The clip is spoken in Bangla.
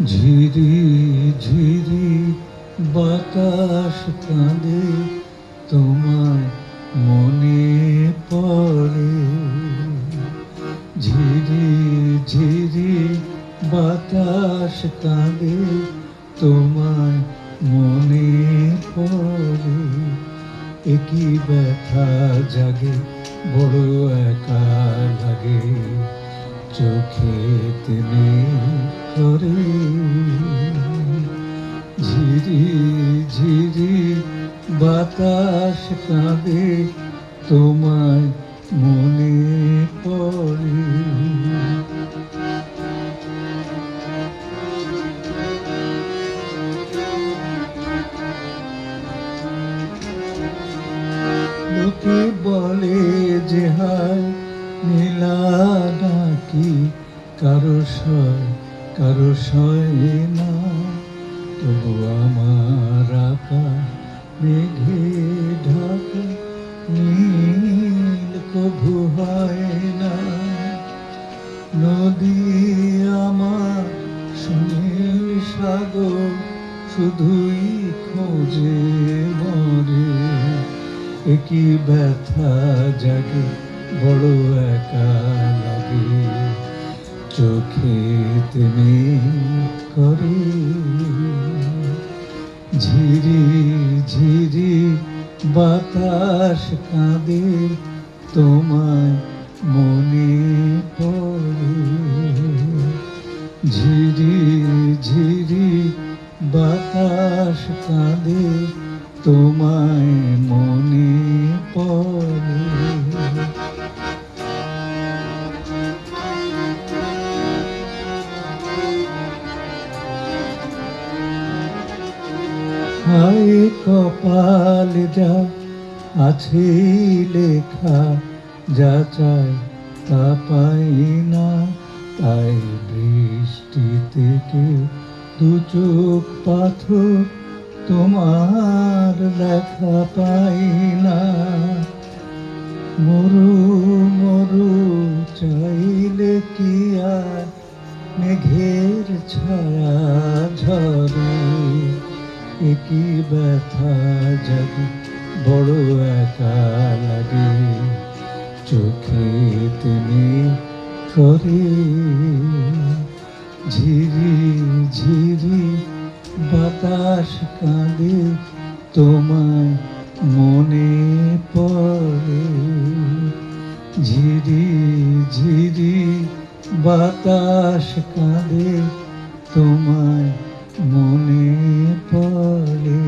ঝিরি ঝিরি বাতাস কাঁদে, তোমায় মনে পড়ে। ঝিরি ঝিরি বাতাস কাঁদে, তোমায় মনে পড়ে। একই ব্যথা জাগে, বড় একা লাগে, চোখেতে নেই করে। ঝিরি ঝিরি বাতাস কাঁদে, তোমায় মনে পড়ে। লোকে বলে যে হায় নীলা নাকি কারো সয় না, তবু আমার আকাশ মেঘে ঢাকা, নীল কভু হয় না। নদী আমার সুনীল সাগর, শুধুই খোঁজে মরে। একই ব্যথা জাগে, বড় একা লাগে, চোখেতে নেই করে। ঝিরি ঝিরি বাতাস কাঁদে, তোমায় মনে পড়ে। ঝিরি ঝিরি বাতাস কাঁদে, তোমায় মনে পড়ে। হায় কপাল যা আছে লেখা, যা চাই তা পাই না, তাই বৃষ্টিতে কেউ দু চোখ পাথর, তোমার লেখা পাই না। মরু মরু চাইলে কি আর মেঘের ছায়া ঝরে। একই ব্যথা জাগে, বড় একা লাগে, চোখেতে নেই করে। ঝিরি ঝিরি বাতাস কাঁদে, তোমায় মনে পড়ে। ঝিরি ঝিরি বাতাস কাঁদে, তোমায় মনে পড়ে।